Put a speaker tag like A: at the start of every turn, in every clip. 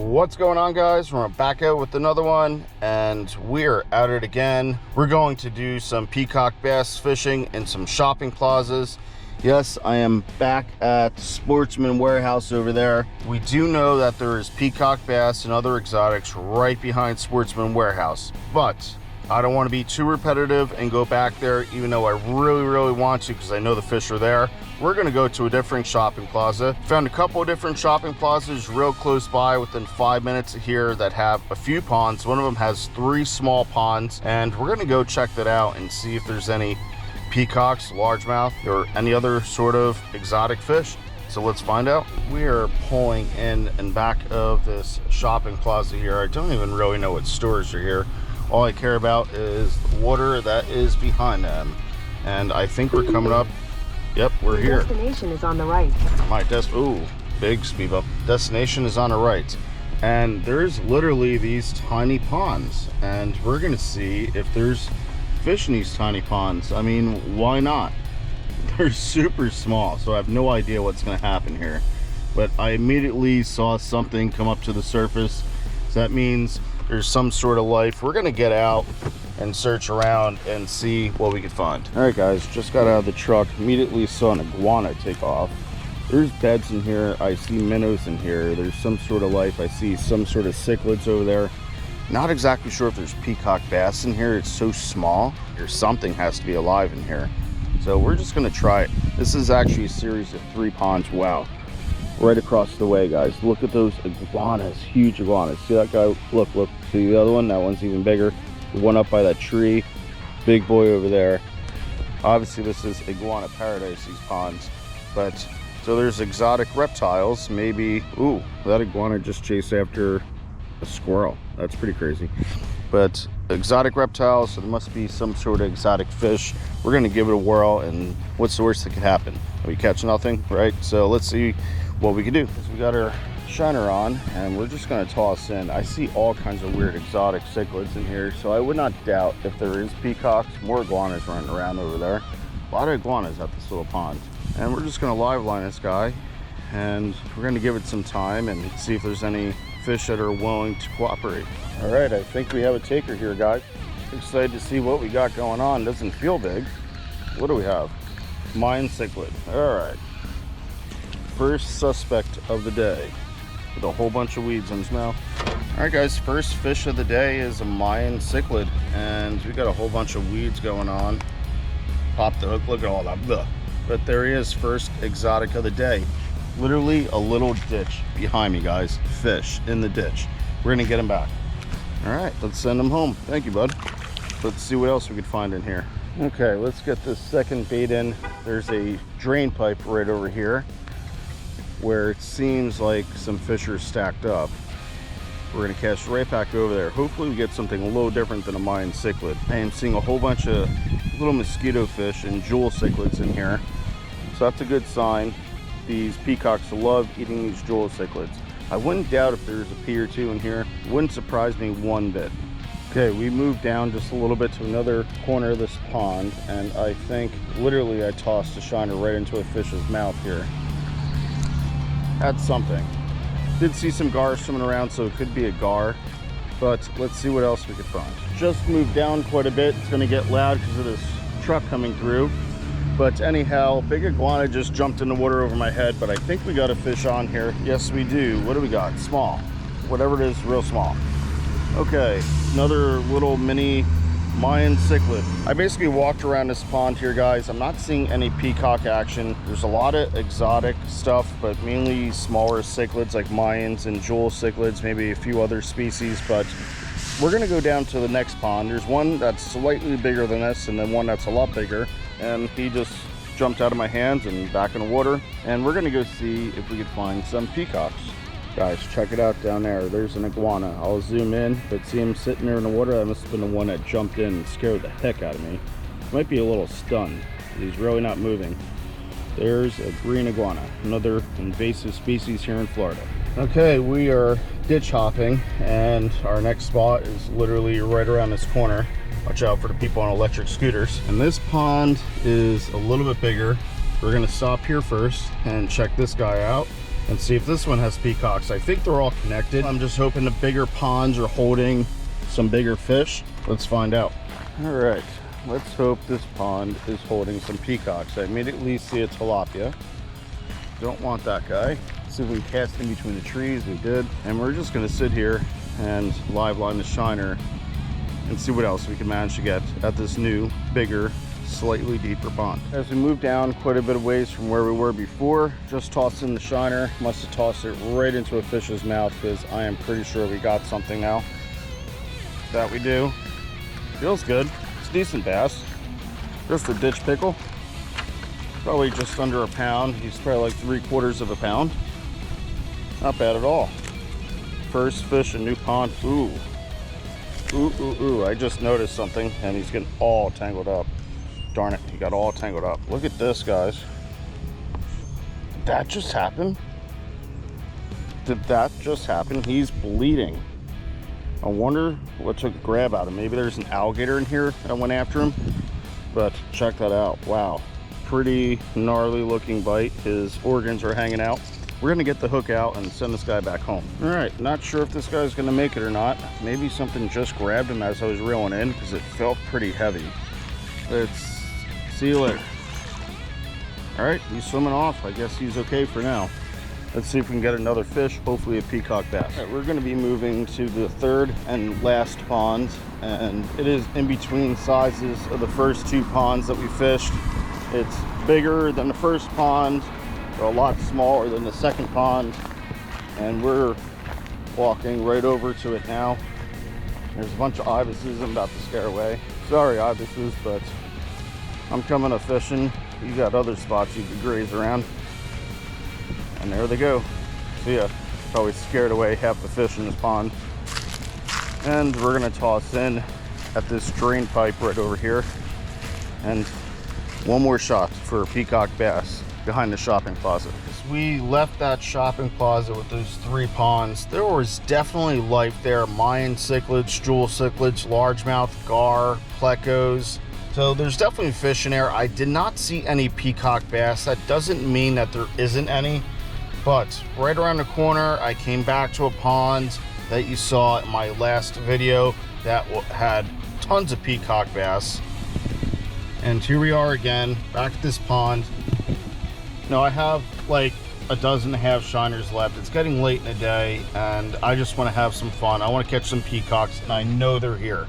A: What's going on, guys? We're back out with another one, and we're at it again. We're going to do some peacock bass fishing in some shopping plazas. Yes, I am back at Sportsman Warehouse over there. We do know that there is peacock bass and other exotics right behind Sportsman Warehouse, but I don't want to be too repetitive and go back there, even though I really want to, because I know the fish are there. We're going to go to a different shopping plaza. Found a couple of different shopping plazas real close by, within 5 minutes of here, that have a few ponds. One of them has 3 small ponds, and we're going to go check that out and see if there's any peacocks, largemouth, or any other sort of exotic fish. So let's find out. We are pulling in and back of this shopping plaza here. I don't even really know what stores are here. All I care about is the water that is behind them. And I think we're coming up. Yep, we're here.
B: Destination is on the right.
A: Big speed bump. Destination is on the right. And there's literally these tiny ponds. And we're gonna see if there's fish in these tiny ponds. I mean, why not? They're super small, so I have no idea what's gonna happen here. But I immediately saw something come up to the surface. So that means there's some sort of life. We're gonna get out and search around and see what we can find. All right, guys, just got out of the truck. Immediately saw an iguana take off. There's beds in here. I see minnows in here. There's some sort of life. I see some sort of cichlids over there. Not exactly sure if there's peacock bass in here. It's so small. There's something has to be alive in here. So we're just gonna try it. This is actually a series of 3 ponds. Wow. Right across the way, guys. Look at those iguanas, huge iguanas. See that guy? Look, see the other one? That one's even bigger. The one up by that tree, big boy over there. Obviously this is iguana paradise, these ponds. But so there's exotic reptiles. Maybe, ooh, that iguana just chased after a squirrel. That's pretty crazy. But exotic reptiles, so there must be some sort of exotic fish. We're gonna give it a whirl, and what's the worst that could happen? We catch nothing, right? So let's see what we can do. We got our shiner on, and we're just going to toss in. I see all kinds of weird exotic cichlids in here, so I would not doubt if there is peacocks. More iguanas running around over there. A lot of iguanas at this little pond. And we're just going to live line this guy, and we're going to give it some time and see if there's any fish that are willing to cooperate. All right, I think we have a taker here, guys. Excited to see what we got going on. Doesn't feel big. What do we have? Mayan cichlid. All right. First suspect of the day, with a whole bunch of weeds in his mouth. All right, guys, first fish of the day is a Mayan cichlid, and we got a whole bunch of weeds going on. Pop the hook, look at all that. Ugh. But there he is, first exotic of the day. Literally a little ditch behind me, guys. Fish in the ditch. We're gonna get him back. All right, let's send him home. Thank you, bud. Let's see what else we can find in here. Okay, let's get this second bait in. There's a drain pipe right over here, where it seems like some fish are stacked up. We're gonna cast right back over there. Hopefully we get something a little different than a Mayan cichlid. I am seeing a whole bunch of little mosquito fish and jewel cichlids in here. So that's a good sign. These peacocks love eating these jewel cichlids. I wouldn't doubt if there's a pea or 2 in here. Wouldn't surprise me one bit. Okay, we moved down just a little bit to another corner of this pond, and I think literally I tossed a shiner right into a fish's mouth here. That's something. Did see some gar swimming around, so it could be a gar, but let's see what else we could find. Just moved down quite a bit. It's gonna get loud because of this truck coming through. But anyhow, big iguana just jumped in the water over my head, but I think we got a fish on here. Yes, we do. What do we got? Small. Whatever it is, real small. Okay, another little mini Mayan cichlid. I basically walked around this pond here, guys. I'm not seeing any peacock action. There's a lot of exotic stuff, but mainly smaller cichlids like Mayans and jewel cichlids, maybe a few other species. But we're gonna go down to the next pond. There's one that's slightly bigger than this, and then one that's a lot bigger. And he just jumped out of my hands and back in the water. And we're gonna go see if we could find some peacocks. Guys, check it out down there. There's an iguana. I'll zoom in, but see him sitting there in the water. That must have been the one that jumped in and scared the heck out of me. Might be a little stunned. He's really not moving. There's a green iguana, another invasive species here in Florida. Okay, we are ditch hopping, and our next spot is literally right around this corner. Watch out for the people on electric scooters. And this pond is a little bit bigger. We're gonna stop here first and check this guy out. and see if this one has peacocks. I think they're all connected. I'm just hoping the bigger ponds are holding some bigger fish. Let's find out. All right, let's hope this pond is holding some peacocks. I immediately see a tilapia. Don't want that guy. See if we can cast in between the trees. We did. And we're just gonna sit here and live line the shiner and see what else we can manage to get at this new, bigger, slightly deeper pond. As we move down quite a bit of ways from where we were before, just tossed in the shiner. Must have tossed it right into a fish's mouth, because I am pretty sure we got something now. That we do. Feels good. It's a decent bass. Just a ditch pickle. Probably just under a pound. He's probably like 3/4 of a pound. Not bad at all. First fish in new pond. Ooh. Ooh, ooh, ooh. I just noticed something, and he's getting all tangled up. Darn it, he got all tangled up. Look at this, guys. Did that just happen? Did that just happen? He's bleeding. I wonder what took a grab out of him. Maybe there's an alligator in here that went after him. But check that out. Wow. Pretty gnarly looking bite. His organs are hanging out. We're gonna get the hook out and send this guy back home. All right, not sure if this guy's gonna make it or not. Maybe something just grabbed him as I was reeling in, because it felt pretty heavy. Let's see you later. All right, he's swimming off. I guess he's okay for now. Let's see if we can get another fish, hopefully a peacock bass. All right, we're gonna be moving to the third and last pond, and it is in between sizes of the first two ponds that we fished. It's bigger than the first pond, a lot smaller than the second pond, and we're walking right over to it now. There's a bunch of ibises I'm about to scare away. Sorry, ibises, but I'm coming up fishing. You got other spots you could graze around. And there they go. See ya. Probably scared away half the fish in this pond. And we're gonna toss in at this drain pipe right over here. And one more shot for a peacock bass behind the shopping plaza. As we left that shopping plaza with those three ponds, there was definitely life there. Mayan cichlids, jewel cichlids, largemouth, gar, plecos. So there's definitely fish in there. I did not see any peacock bass. That doesn't mean that there isn't any, but right around the corner, I came back to a pond that you saw in my last video that had tons of peacock bass. And here we are again, back at this pond. Now I have like a dozen and a half shiners left. It's getting late in the day, and I just want to have some fun. I want to catch some peacocks, and I know they're here.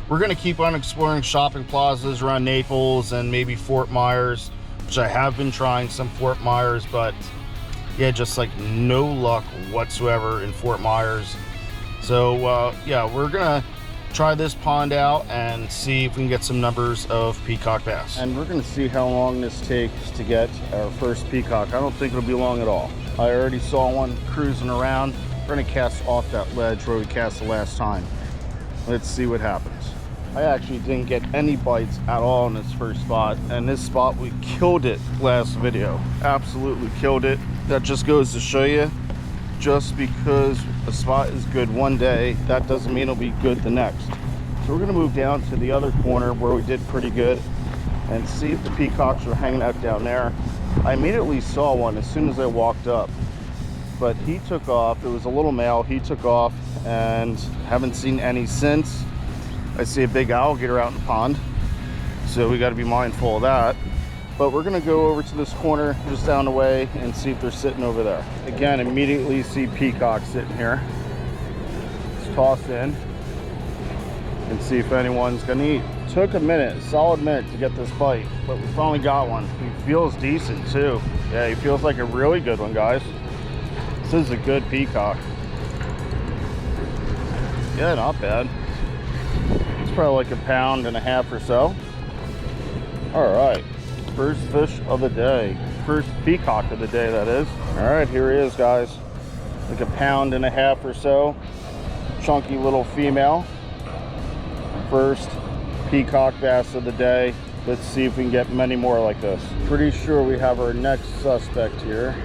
A: We're going to keep on exploring shopping plazas around Naples and maybe Fort Myers, which I have been trying some Fort Myers, but yeah, just like no luck whatsoever in Fort Myers. So yeah, we're gonna try this pond out and see if we can get some numbers of peacock bass. And we're gonna see how long this takes to get our first peacock. I don't think it'll be long at all. I already saw one cruising around. We're gonna cast off that ledge where we cast the last time. Let's see what happens. I actually didn't get any bites at all in this first spot, and this spot we killed it last video. Absolutely killed it. That just goes to show you, just because a spot is good one day, that doesn't mean it'll be good the next. So we're gonna move down to the other corner where we did pretty good and see if the peacocks are hanging out down there. I immediately saw one as soon as I walked up, but he took off. It was a little male. He took off, and haven't seen any since. I see a big alligator out in the pond, so we got to be mindful of that. But we're gonna go over to this corner just down the way and see if they're sitting over there. Again, immediately see peacocks sitting here. Let's toss in and see if anyone's gonna eat. Took a minute, a solid minute to get this bite, but we finally got one. He feels decent too. Yeah, he feels like a really good one, guys. This is a good peacock. Yeah, not bad. It's probably like a pound and a half or so. All right, first fish of the day. First peacock of the day, that is. All right, here he is, guys. Like a pound and a half or so. Chunky little female. First peacock bass of the day. Let's see if we can get many more like this. Pretty sure we have our next suspect here.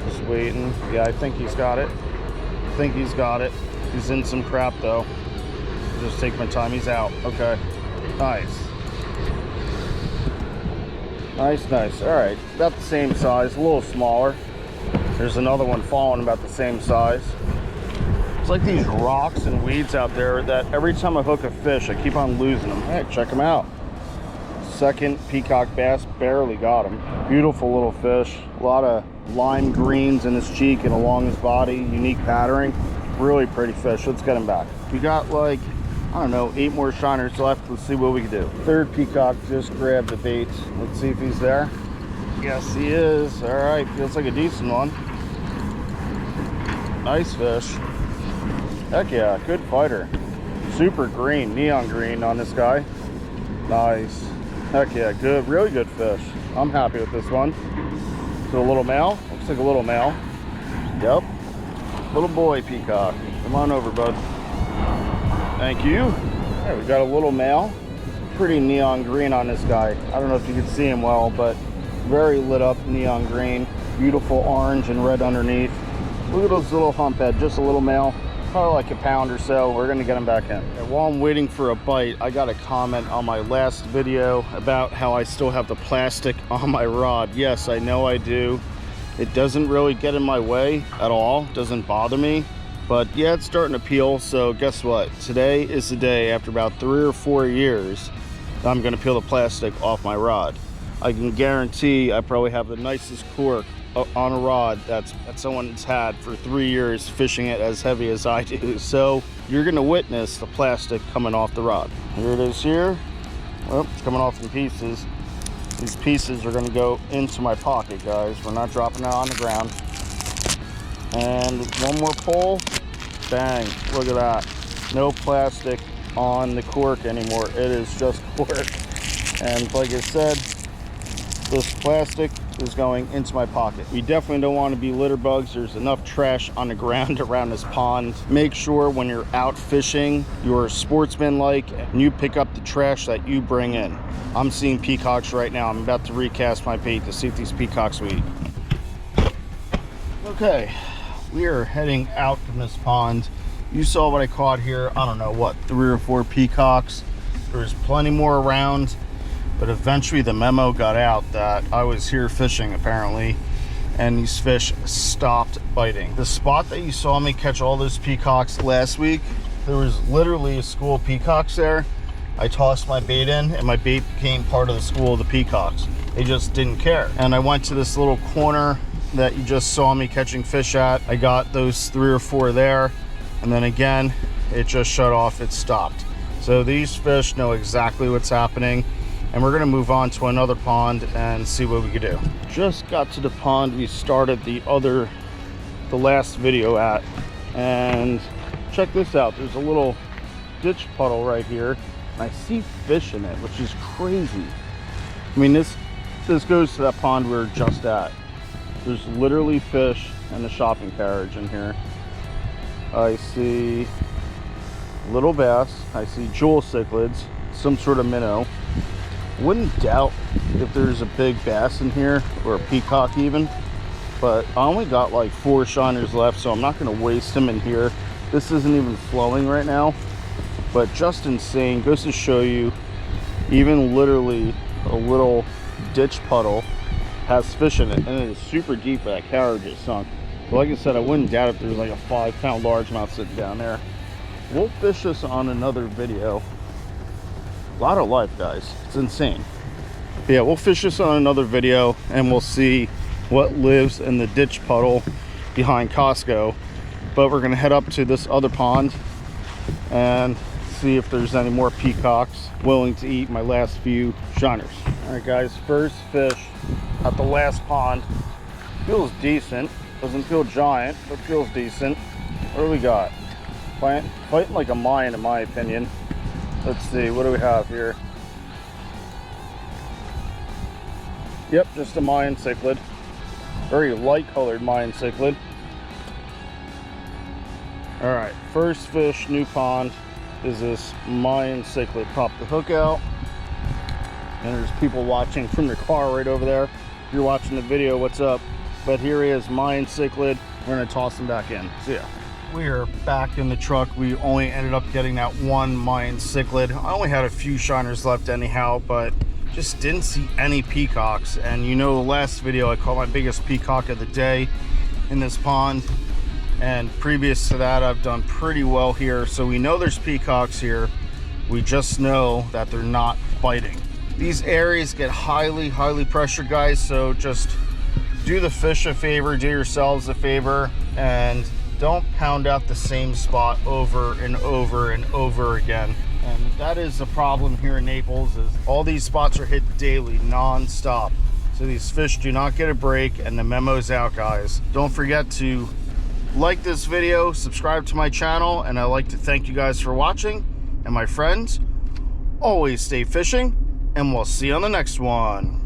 A: Just waiting. Yeah, I think he's got it. I think he's got it. He's in some crap though. Just take my time. He's out. Okay. Nice. Nice, nice. All right. About the same size. A little smaller. There's another one falling about the same size. It's like these rocks and weeds out there that every time I hook a fish, I keep on losing them. Hey, check them out. Second peacock bass, barely got him. Beautiful little fish. A lot of lime greens in his cheek and along his body. Unique patterning. Really pretty fish. Let's get him back. We got like, I don't know, 8 more shiners left. Let's see what we can do. Third peacock just grabbed the bait. Let's see if he's there. Yes, he is. All right, feels like a decent one. Nice fish. Heck yeah, good fighter. Super green, neon green on this guy. Nice. Heck yeah, good, really good fish. I'm happy with this one. Is it a little male? Looks like a little male. Yep. Little boy peacock. Come on over, bud. Thank you. Hey, we got a little male. Pretty neon green on this guy. I don't know if you can see him well, but very lit up neon green. Beautiful orange and red underneath. Look at those little hump head, just a little male. Probably like a pound or so. We're gonna get him back in. And while I'm waiting for a bite, I got a comment on my last video about how I still have the plastic on my rod. Yes, I know I do. It doesn't really get in my way at all. Doesn't bother me. But yeah, it's starting to peel. So guess what? Today is the day, after about 3 or 4 years, I'm gonna peel the plastic off my rod. I can guarantee I probably have the nicest cork on a rod that someone's had for 3 years fishing it as heavy as I do. So you're gonna witness the plastic coming off the rod. Here it is here. Well, it's coming off in pieces. These pieces are gonna go into my pocket, guys. We're not dropping it on the ground. And one more pull. Bang, look at that. No plastic on the cork anymore. It is just cork. And like I said, this plastic is going into my pocket. We definitely don't want to be litter bugs. There's enough trash on the ground around this pond. Make sure when you're out fishing, you're sportsmanlike and you pick up the trash that you bring in. I'm seeing peacocks right now. I'm about to recast my bait to see if these peacocks will eat. Okay, we are heading out from this pond. You saw what I caught here. I don't know, what, 3 or 4 peacocks. There's plenty more around. But eventually the memo got out that I was here fishing, apparently, and these fish stopped biting. The spot that you saw me catch all those peacocks last week, there was literally a school of peacocks there. I tossed my bait in, and my bait became part of the school of the peacocks. They just didn't care. And I went to this little corner that you just saw me catching fish at. I got those 3 or 4 there, and then again, it just shut off, it stopped. So these fish know exactly what's happening. And we're gonna move on to another pond and see what we could do. Just got to the pond we started the last video at. And check this out, there's a little ditch puddle right here. And I see fish in it, which is crazy. I mean, this goes to that pond we were just at. There's literally fish and the shopping carriage in here. I see little bass, I see jewel cichlids, some sort of minnow. Wouldn't doubt if there's a big bass in here, or a peacock even, but I only got like 4 shiners left, so I'm not going to waste them in here. This isn't even flowing right now, but just insane. Goes to show you, even literally a little ditch puddle has fish in it, and it is super deep. That carriage is sunk. But like I said, I wouldn't doubt if there's like a 5-pound largemouth sitting down there. We'll fish this on another video. A lot of life, guys. It's insane. But yeah, we'll fish this on another video and we'll see what lives in the ditch puddle behind Costco. But we're gonna head up to this other pond and see if there's any more peacocks willing to eat my last few shiners. All right, guys, first fish at the last pond. Feels decent. Doesn't feel giant, but feels decent. What do we got? Fighting like a Mayan, in my opinion. Let's see, what do we have here? Yep, just a Mayan cichlid. Very light colored Mayan cichlid. All right, first fish, new pond, is this Mayan cichlid. Pop the hook out. And there's people watching from their car right over there. If you're watching the video, what's up? But here he is, Mayan cichlid. We're gonna toss him back in. See ya. We are back in the truck. We only ended up getting that 1 Mayan cichlid. I only had a few shiners left anyhow, but just didn't see any peacocks. And you know, the last video I caught my biggest peacock of the day. in this pond, and previous to that I've done pretty well here. So we know there's peacocks here, we just know that they're not biting. These areas get highly pressured, guys, so just do the fish a favor, do yourselves a favor, and don't pound out the same spot over and over and over again. And that is the problem here in Naples, is all these spots are hit daily, non-stop. So these fish do not get a break, and the memo's out, guys. Don't forget to like this video, subscribe to my channel, and I'd like to thank you guys for watching. And my friends, always stay fishing, and we'll see you on the next one.